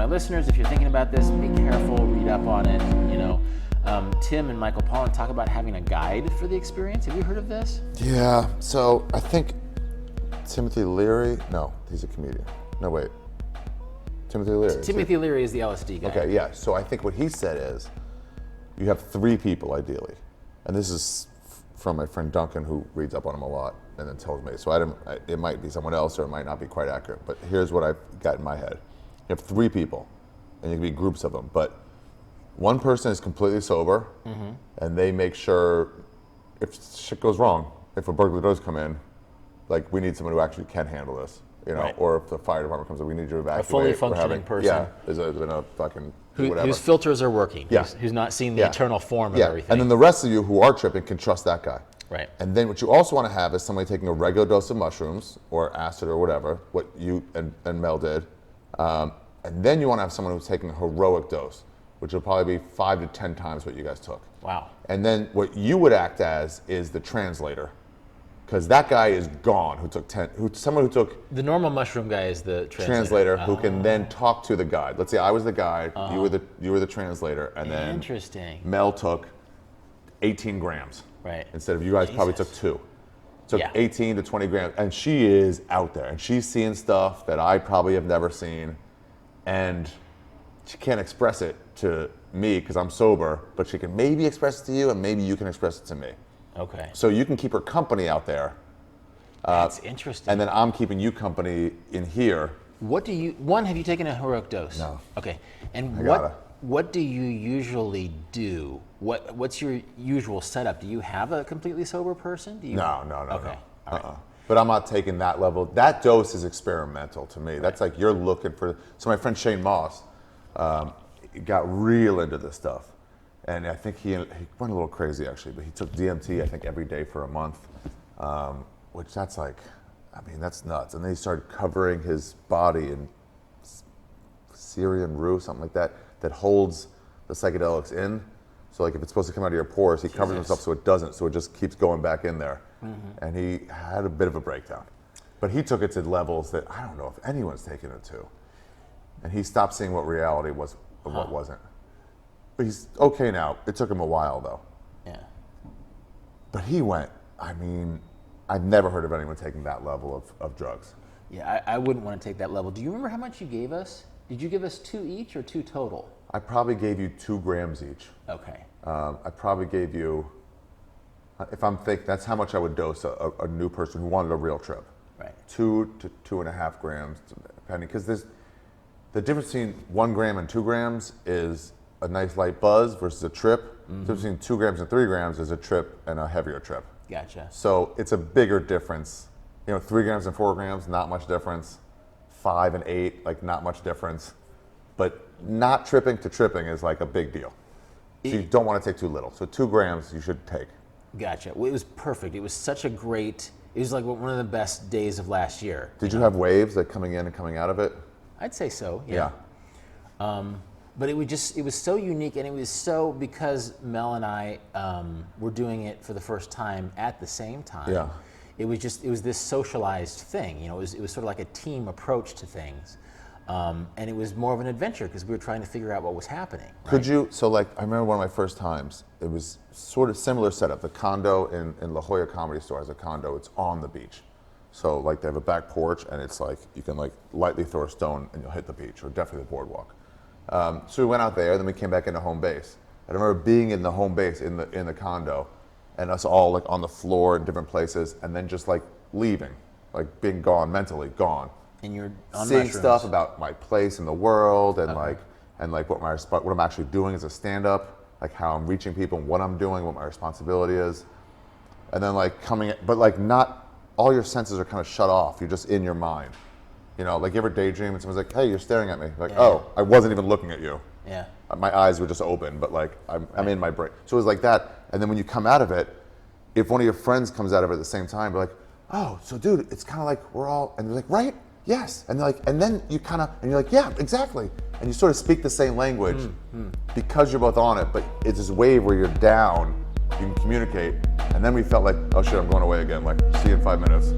listeners, if you're thinking about this, be careful, read up on it. Tim and Michael Pollan talk about having a guide for the experience. Have you heard of this? Yeah, so I think Timothy Leary, no, he's a comedian. No, wait. Timothy Leary. Timothy Leary is the LSD guy. Okay, yeah, so I think what he said is, you have 3 people ideally. And this is from my friend Duncan, who reads up on him a lot and then tells me. So it might be someone else or it might not be quite accurate, but here's what I've got in my head. You have 3 people, and you can be groups of them, but one person is completely sober, and they make sure if shit goes wrong, if a burglar does come in, like we need someone who actually can handle this, Right. or if the fire department comes in, we need you to evacuate. A fully functioning person. Yeah, there's been a fucking whatever. Whose filters are working, Yeah. who's not seeing the eternal form of everything. And then the rest of you who are tripping can trust that guy. Right. And then what you also want to have is somebody taking a regular dose of mushrooms or acid or whatever, what you and Mel did. And then you want to have someone who's taking a heroic dose, which will probably be 5 to 10 times what you guys took. Wow. And then what you would act as is the translator, because that guy is gone. Someone who took The normal mushroom guy is the translator who can then talk to the guide. Let's say I was the guide, you were the translator, and then Interesting. Mel took 18 grams. Right. Instead of you guys probably took 2. Took 18 to 20 grams, and she is out there, and she's seeing stuff that I probably have never seen, and she can't express it to me because I'm sober, but she can maybe express it to you, and maybe you can express it to me. Okay. So you can keep her company out there. That's interesting. And then I'm keeping you company in here. Have you taken a heroic dose? No. Okay. And gotta. what do you usually do? What's your usual setup? Do you have a completely sober person? No. Okay. All right. But I'm not taking that level. That dose is experimental to me. That's like you're looking for. So my friend Shane Moss got real into this stuff. And I think he went a little crazy actually, but he took DMT I think every day for a month, which that's nuts. And then he started covering his body in Syrian rue, something like that holds the psychedelics in. So like if it's supposed to come out of your pores, he covers himself so it doesn't, so it just keeps going back in there. And he had a bit of a breakdown. But he took it to levels that I don't know if anyone's taken it to. And he stopped seeing what reality was and what wasn't. But he's okay now. It took him a while though. Yeah. But he went, I've never heard of anyone taking that level of drugs. Yeah, I wouldn't want to take that level. Do you remember how much you gave us? Did you give us 2 each or 2 total? I probably gave you 2 grams each. Okay. I probably gave you, if I'm thinking, that's how much I would dose a new person who wanted a real trip. Right. 2 to 2.5 grams, depending, because the difference between 1 gram and 2 grams is a nice light buzz versus a trip. The difference between 2 grams and 3 grams is a trip and a heavier trip. Gotcha. So it's a bigger difference. 3 grams and 4 grams, not much difference. 5 and 8, like not much difference. But not tripping to tripping is like a big deal. So you don't want to take too little. So 2 grams you should take. Gotcha. Well, it was perfect. It was such a great, it was like one of the best days of last year. Did you have waves like coming in and coming out of it? I'd say so, yeah. But it was so unique, and it was so, because Mel and I were doing it for the first time at the same time. Yeah. It was this socialized thing. It was sort of like a team approach to things. And it was more of an adventure because we were trying to figure out what was happening. Right? Could you, so like, I remember one of my first times, it was sort of similar setup. The condo in La Jolla Comedy Store has a condo, it's on the beach. So like they have a back porch and it's like, you can like lightly throw a stone and you'll hit the beach, or definitely the boardwalk. So we went out there, then we came back into home base. I remember being in the home base in the condo, and us all like on the floor in different places, and then just like leaving, like being gone, mentally gone. And you're on seeing mushrooms. Stuff about my place in the world, and like what I'm actually doing as a stand-up, like how I'm reaching people and what I'm doing, what my responsibility is, and then like but like not all your senses are kind of shut off. You're just in your mind. Like you ever daydream and someone's like, "Hey, you're staring at me." Like, "Oh, I wasn't even looking at you." Yeah. My eyes were just open, but like I'm in my brain. So it was like that. And then when you come out of it, if one of your friends comes out of it at the same time, you're like, "Oh, so dude, it's kind of like we're all," and they're like, "Right? Yes." And they're like, and then you kind of, and you're like, "Yeah, exactly." And you sort of speak the same language because you're both on it, but it's this wave where you're down, you can communicate. And then we felt like, "Oh shit, I'm going away again. Like, see you in 5 minutes."